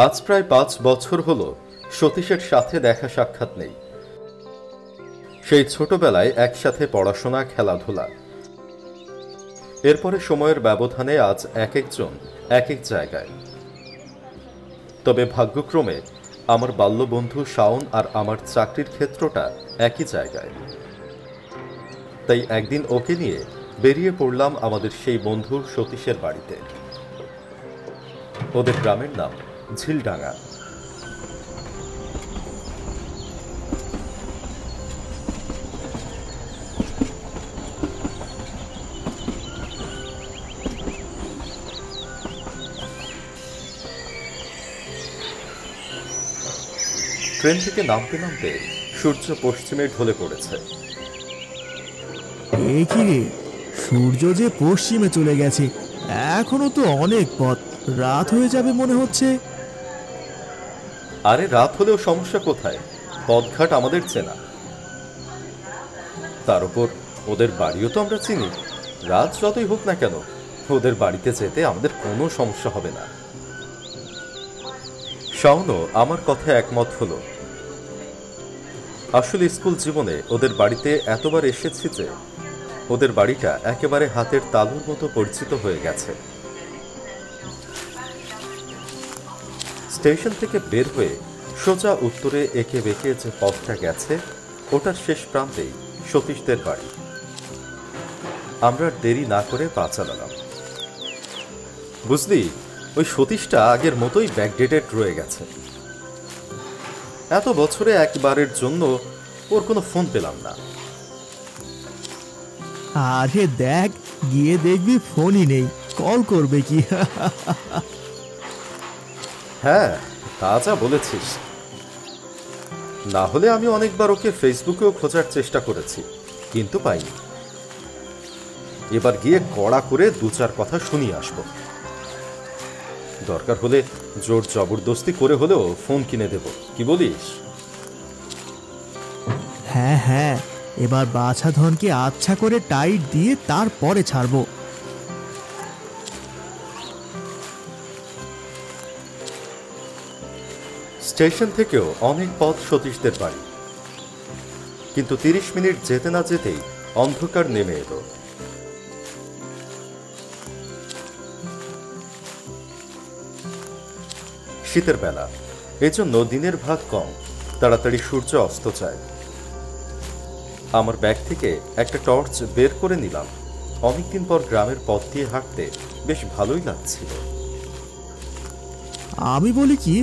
আজ প্রায় ৫ বছর হলো সতীশের সাথে দেখা সাক্ষাৎ নেই। সেই ছোটবেলায় একসাথে পড়াশোনা, খেলাধুলা। এরপরে সময়ের ব্যবধানে আজ এক একজন এক এক জায়গায়। তবে ভাগ্যক্রমে আমার বাল্যবন্ধু শাওন আর আমার চাকরির ক্ষেত্রটা একই জায়গায়। তাই একদিন ওকে নিয়ে বেরিয়ে পড়লাম আমাদের সেই বন্ধু সতীশের বাড়িতে। ওদের গ্রামের নাম ঝিলডাঙ্গা। ট্রেন থেকে নামতে নামতে সূর্য পশ্চিমে ঢলে পড়েছে। এ কি রে, সূর্য যে পশ্চিমে চলে গেছে, এখনো তো অনেক পথ, রাত হয়ে যাবে মনে হচ্ছে। আরে রাত হলেও সমস্যা কোথায়? পথঘাট আমাদের চেনা। তার উপর ওদের বাড়িও তো আমরা চিনি। রাত যতই হোক না কেন, ওদের বাড়িতে যেতে আমাদের কোনো সমস্যা হবে না। শাওনও আমার কথায় একমত হলো। আসলে স্কুল জীবনে ওদের বাড়িতে এতবার এসেছি যে ওদের বাড়িটা একেবারে হাতের তালুর মতো পরিচিত হয়ে গেছে। স্টেশন থেকে বের হয়ে সোজা উত্তরে এঁকে বেঁকে যে পথটা গেছে, ওটার শেষ প্রান্তেই সতীশদের বাড়ি। আমরা দেরি না করে পা চালালাম। বুঝলি, ওই সতীশটা আগের মতোই ব্যাকডেটেড রয়ে গেছে। এত বছরে একবারের জন্য ওর কোনো ফোন পেলাম না। আরে দেখ, গিয়ে দেখবি ফোনই নেই, কল করবে কি? হ্যাঁ, তা যা বলেছিস। না হলে আমি অনেকবার ওকে ফেসবুকেও খোঁজার চেষ্টা করেছি, কিন্তু পাইনি। এবার গিয়ে কড়া করে ২-৪ কথা শুনিয়ে আসবো। দরকার হলে জোর জবরদস্তি করে হলেও ফোন কিনে দেব, কি বলিস? হ্যাঁ হ্যাঁ, এবার বাছাধনকে আচ্ছা করে টাইট দিয়ে তারপরে ছাড়বো। স্টেশন থেকেও অনেক পথ সতীশদের বাড়ি, কিন্তু ৩০ মিনিট যেতে না যেতেই অন্ধকার নেমে এলো। শীতের বেলা, এজন্য দিনের ভাগ কম, তাড়াতাড়ি সূর্য অস্ত যায়। আমার ব্যাগ থেকে একটা টর্চ বের করে নিলাম। অনেকদিন পর গ্রামের পথ দিয়ে হাঁটতে বেশ ভালোই লাগছিল। আমি বলি কি,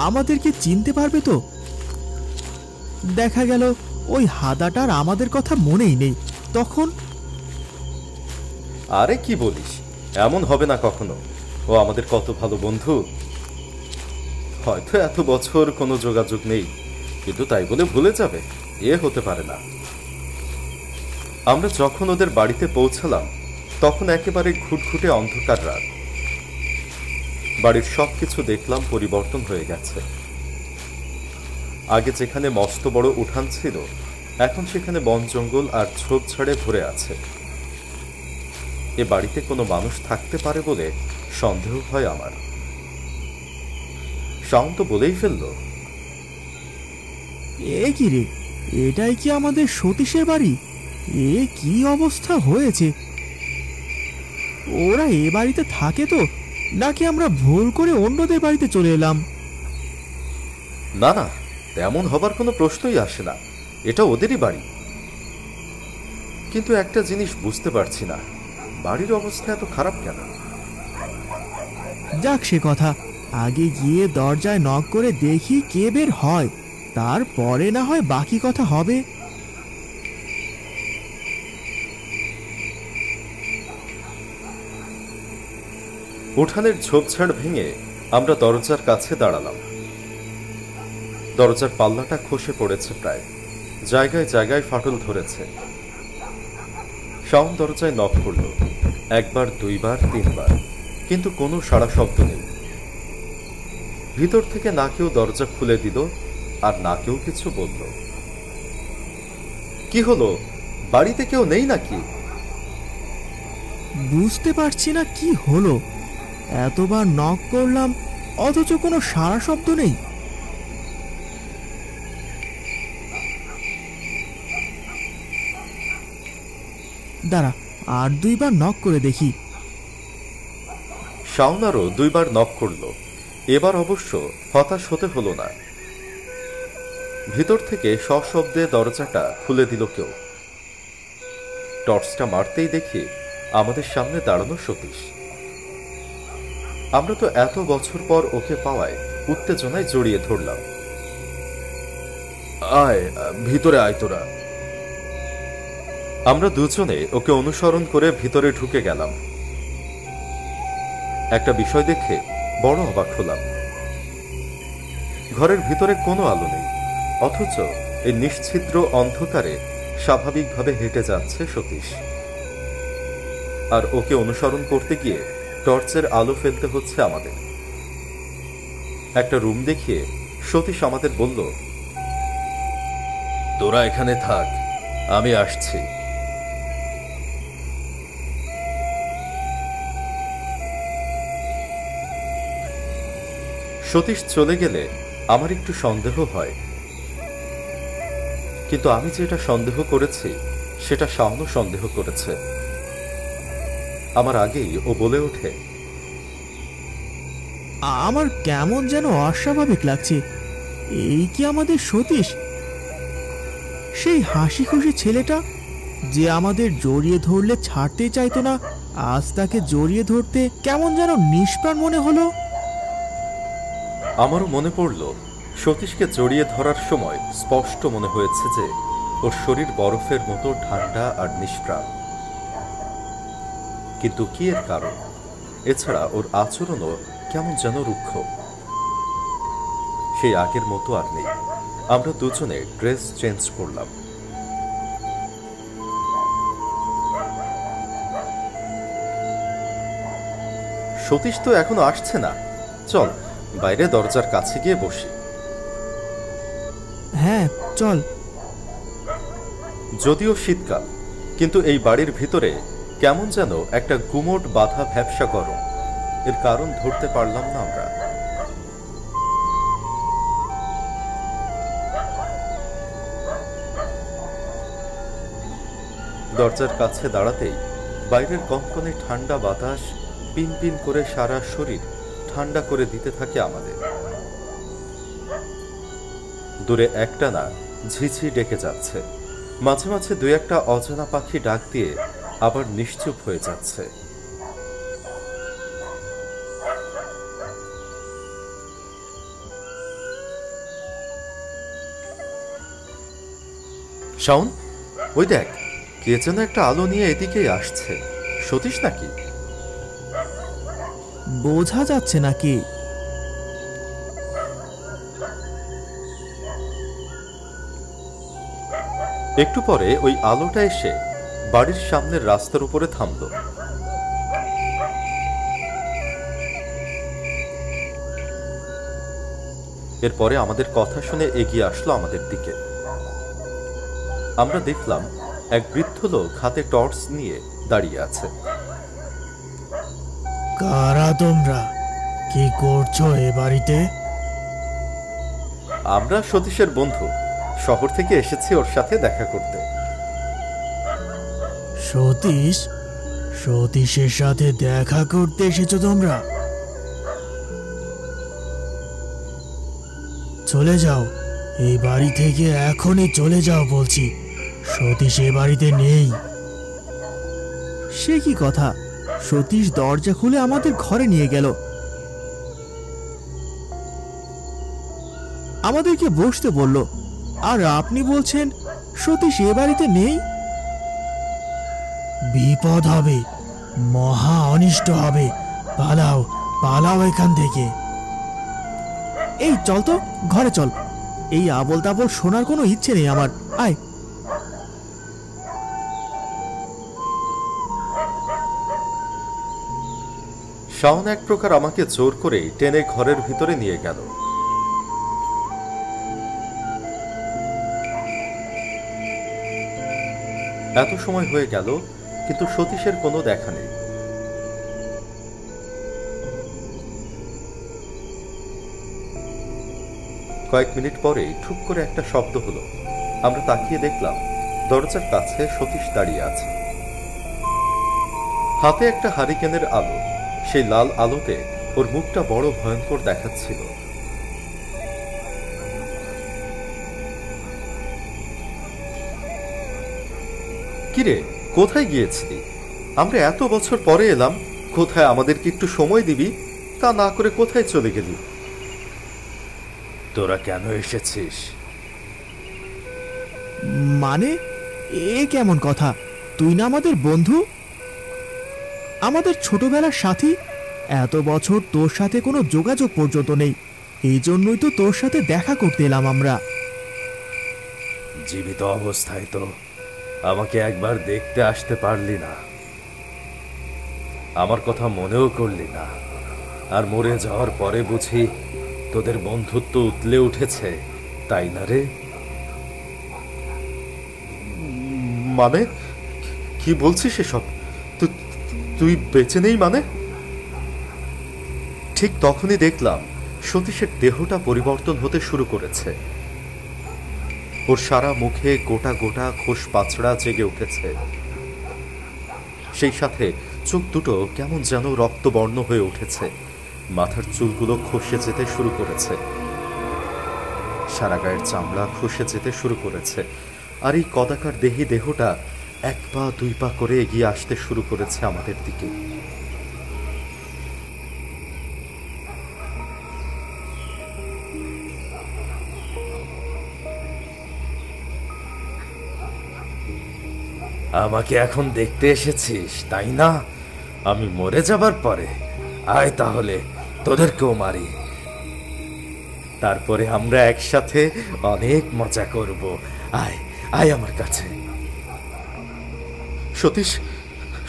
আমাদেরকে চিনতে পারবে তো? দেখা গেল ওই হাদাটার আমাদের কথা মনেই নেই তখন। আরে কি বলিস, এমন হবে না কখনো। ও আমাদের কত ভালো বন্ধু। হয়তো এত বছর কোনো যোগাযোগ নেই, কিন্তু তাই বলে ভুলে যাবে এ হতে পারে না। আমরা যখন ওদের বাড়িতে পৌঁছালাম তখন একেবারে ঘুটঘুটে অন্ধকার রাত। বাড়ির সবকিছু দেখলাম পরিবর্তন হয়ে গেছে। আগে যেখানে মস্ত বড় উঠান ছিল, এখন সেখানে বন জঙ্গল আর ঝোপঝাড়ে ভরে আছে। এ বাড়িতে কোনো মানুষ থাকতে পারে বলে সন্দেহ হয় আমার। শাওন তো বলেই ফেলল, এ কি রে, এটাই কি আমাদের সতীশের বাড়ি? এ কি অবস্থা হয়েছে! ওরা এ বাড়িতে থাকে তো, নাকি আমরা ভুল করে অন্যদের বাড়িতে চলে এলাম? না না, তেমন হবার কোনো প্রশ্নই আসে না, এটা ওদেরই বাড়ি। কিন্তু একটা জিনিস বুঝতে পারছি না, বাড়ির অবস্থা এত খারাপ কেন? যাক সে কথা, আগে গিয়ে দরজায় নক করে দেখি কে বের হয়, তারপরে না হয় বাকি কথা হবে। উঠানের ঝোপঝাড় ভেঙে আমরা দরজার কাছে দাঁড়ালাম। দরজার পাল্লাটা খসে পড়েছে প্রায়, জায়গায় জায়গায় ফাটল ধরেছে। শাওন দরজায় নক করল, ১ বার ২ বার ৩ বার, কিন্তু কোনো সাড়া শব্দ নেই। ভিতর থেকে না কেউ দরজা খুলে দিল আর না কেউ কিছু বলল। কি হলো, বাড়িতে কেউ নেই নাকি? বুঝতে পারছি না কি হলো। এতবার নক করলাম, অথচ কোনো সাড়া শব্দ নেই। দাঁড়া, আর দুইবার নক করে দেখি। শাওন আরো দুইবার নক করল। এবার অবশ্য হতাশ হতে হলো না। ভিতর থেকে সশব্দে দরজাটা খুলে দিল কেউ। টর্চটা মারতেই দেখি আমাদের সামনে দাঁড়ানো সতীশ। আমরা তো এত বছর পর ওকে পাওয়ায় উত্তেজনায় জড়িয়ে ধরলাম। আয়, ভিতরে আয় তোরা। আমরা দুজনে ওকে অনুসরণ করে ভিতরে ঢুকে গেলাম। একটা বিষয় দেখে বড় অবাক হলাম। ঘরের ভিতরে কোনো আলো নেই, অথচ এই নিশ্ছিদ্র অন্ধকারে স্বাভাবিকভাবে হেঁটে যাচ্ছে সতীশ। আর ওকে অনুসরণ করতে গিয়ে টর্চের আলো ফেলতে হচ্ছে আমাদের। একটা রুম দেখিয়ে সতীশ আমাদের বলল, তোরা এখানে থাক, আমি আসছি। সতীশ চলে গেলে আমার একটু সন্দেহ হয়, কিন্তু আমি যেটা সন্দেহ করেছি সেটা শাওনও সন্দেহ করেছে। আমার আগেই ও বলে ওঠে, আমার কেমন যেন অস্বাভাবিক লাগছে। এই কি আমাদের সতীশ? সেই হাসি খুশি ছেলেটা যে আমাদের জড়িয়ে ধরলে ছাড়তে চাইতো না, আজ তাকে জড়িয়ে ধরতে কেমন যেন নিষ্প্রাণ মনে হলো। আমারও মনে পড়ল সতীশকে জড়িয়ে ধরার সময় স্পষ্ট মনে হয়েছে যে ওর শরীর বরফের মতো ঠান্ডা আর নিষ্প্রাণ। কিন্তু কি এর কারণ? এছাড়া ওর আচরণও কেমন যেন রুক্ষ। সেই আগের মতো আর নেই। আমরা দুজনে ড্রেস চেঞ্জ করলাম। সতীশ তো এখনো আসছে না। চল বাইরে দরজার কাছে গিয়ে বসি। হ্যাঁ চল। যদিও শীতকাল, কিন্তু এই বাড়ির ভিতরে কেমন যেন একটা গুমোট বাঁধা ভ্যাপসা গরম। এর কারণ ধরতে পারলাম না আমরা। দরজার কাছে দাঁড়াতেই বাইরের কনকনে ঠান্ডা বাতাস পিন পিন করে সারা শরীর ঠান্ডা করে দিতে থাকে আমাদের। দূরে একটানা ঝিঝি ডেকে যাচ্ছে, মাঝে মাঝে দুই একটা অজানা পাখি ডাক দিয়ে আবার নিশ্চুপ হয়ে যাচ্ছে। শাওন, ওই দেখ, কে যেন একটা আলো নিয়ে এদিকেই আসছে। সতীশ নাকি? বোঝা যাচ্ছে নাকি? একটু পরে ওই আলোটা এসে বাড়ির সামনের রাস্তার উপরে থামল। এরপরে আমাদের কথা শুনে এগিয়ে আসলো আমাদের দিকে। আমরা দেখলাম এক বৃদ্ধ লোক হাতে টর্চ নিয়ে দাঁড়িয়ে আছে। কারা তোমরা? কি করছো এ বাড়িতে? আমরা সতীশের বন্ধু, শহর থেকে এসেছি ওর সাথে দেখা করতে। সতীশ? সতীশের সাথে দেখা করতে এসেছো তোমরা? চলে যাও, এই বাড়ি থেকে এখনই চলে যাও বলছি। সতীশ এ বাড়িতে নেই। সে কি কথা? সতীশ দরজা খুলে আমাদের ঘরে নিয়ে গেল, আমাদেরকে বসতে বলল, আর আপনি বলছেন সতীশ এ বাড়িতে নেই? বিপদ হবে, মহা অনিষ্ট হবে। পালাও, পালাও এখান থেকে। এই চল তো, ঘরে চল। এই আবল তাবল শোনার কোনো ইচ্ছে নেই আমার। আয়। শাওন এক প্রকার আমাকে জোর করে টেনে ঘরের ভিতরে নিয়ে গেল। এত সময় হয়ে গেল, কিন্তু সতীশের কোনো দেখা নেই। কয়েক মিনিট পরে ঠুক করে একটা শব্দ হলো। আমরা তাকিয়ে দেখলাম দরজার কাছে সতীশ দাঁড়িয়ে আছে, হাতে একটা হারিকেনের আলো। সেই লাল আলোতে ওর মুখটা বড় ভয়ঙ্কর দেখাচ্ছিল। কিরে, কোথায় গিয়েছিলি? আমরা এত বছর পরে এলাম, কোথায় আমাদেরকে একটু সময় দিবি? তা না করে কোথায় চলে গেলি? তোরা কেন এসেছিস? মানে এ কেমন কথা? তুই না আমাদের বন্ধু, আমাদের ছোটবেলার সাথী। এত বছর তোর সাথে কোনো যোগাযোগ পর্যন্ত নেই, এই জন্যই তো তোর সাথে দেখা করতে এলাম আমরা। জীবিত অবস্থায় তো আমাকে একবার দেখতে আসতে পারলি না, আমার কথা মনেও করলি না, আর মরে যাওয়ার পরে বুঝি তোদের বন্ধুত্ব উতলে উঠেছে, তাই না রে? মানে কি বলছিস এসব? তুই বেঁচে নেই মানে? ঠিক তখনই দেখলাম সতীশের দেহটা পরিবর্তন হতে শুরু করেছে। ওর সারা মুখে গোটা গোটা খোস পাছড়া জেগে উঠেছে, সেই সাথে চোখ দুটো কেমন যেন রক্তবর্ণ হয়ে উঠেছে, মাথার চুলগুলো খসে যেতে শুরু করেছে, সারা গায়ের চামড়া খসে যেতে শুরু করেছে, আর এই কদাকার দেহি দেহটা এক পা দুই পা করে এগিয়ে আসতে শুরু করেছে আমাদের দিকে। আমাকে এখন দেখতে এসেছিস তাই না? আমি মরে যাবার পরে আয় তাহলে তোদেরকেও মারি, তারপরে আমরা একসাথে অনেক মজা করব। আয় আয় আমার কাছে। সতীশ,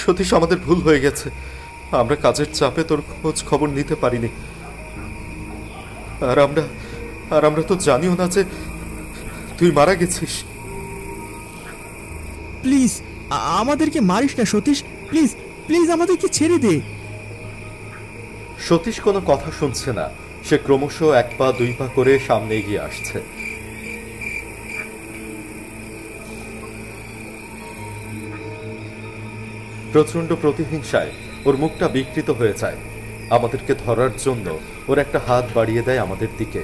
সতীশ, আমাদের ভুল হয়ে গেছে, আমরা কাজের চাপে তোর খোঁজ খবর নিতে পারিনি, আর আমরা তো জানিও না যে তুই মারা গেছিস। প্লিজ আমাদেরকে মারিস না সতীশ, প্লিজ প্লিজ আমাদেরকে ছেড়ে দে। সতীশ কোনো কথা শুনছে না, সে ক্রমশ এক পা দুই পা করে সামনে এগিয়ে আসছে। প্রচন্ড প্রতিহিংসায় ওর মুখটা বিকৃত হয়ে যায়। আমাদেরকে ধরার জন্য ওর একটা হাত বাড়িয়ে দেয় আমাদের দিকে,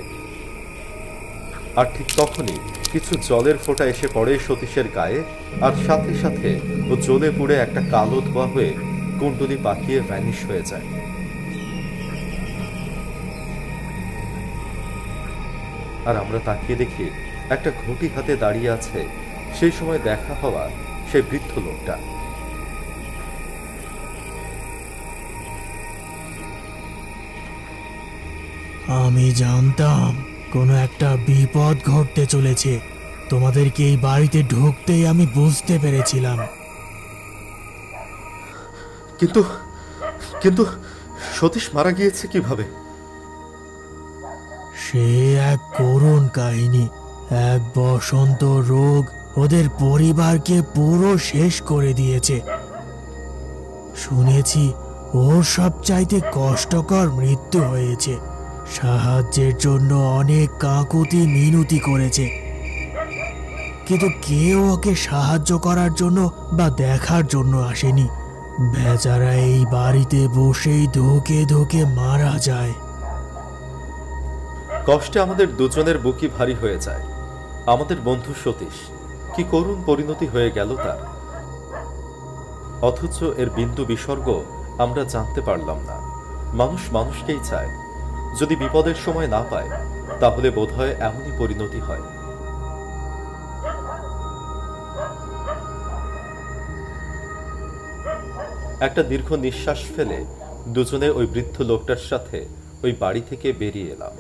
আর ঠিক তখনই কিছু জলের ফোঁটা এসে পড়ে সতীশের গায়ে, আর সাথে সাথে ও জ্বলে পুড়ে একটা কালো ধোঁয়া হয়ে কুণ্ডলি পাকিয়ে ভ্যানিশ হয়ে যায়। আর আমরা তাকিয়ে দেখি একটা ঘটি হাতে দাঁড়িয়ে আছে সেই সময় দেখা হওয়া সেই বৃদ্ধ লোকটা। আমি জানতাম কোনো একটা বিপদ ঘটতে চলেছে, তোমাদেরকে এই বাড়িতে ঢুকতেই আমি বুঝতে পেরেছিলাম। কিন্তু কিন্তু সতীশ মারা গিয়েছে কিভাবে? সে এক করুণ কাহিনী। এক বসন্ত রোগ ওদের পরিবারকে পুরো শেষ করে দিয়েছে। শুনেছি ওর সবচাইতে কষ্টকর মৃত্যু হয়েছে। সাহায্যের জন্য অনেক কাকুতি মিনতি করেছে, কিন্তু কেউ ওকে সাহায্য করার জন্য বা দেখার জন্য আসেনি। বেচারা এই বাড়িতে বসেই ধুকে ধুকে মারা যায়। কষ্টে আমাদের দুজনের বুকই ভারী হয়ে যায়। আমাদের বন্ধু সতীশ, কি করুণ পরিণতি হয়ে গেল তার, অথচ এর বিন্দু বিসর্গ আমরা জানতে পারলাম না। মানুষ মানুষকেই চায়, যদি বিপদের সময় না পায় তাহলে বোধহয় এমনই পরিণতি হয়। একটা দীর্ঘ নিঃশ্বাস ফেলে দুজনে ওই বৃদ্ধ লোকটার সাথে ওই বাড়ি থেকে বেরিয়ে এলাম।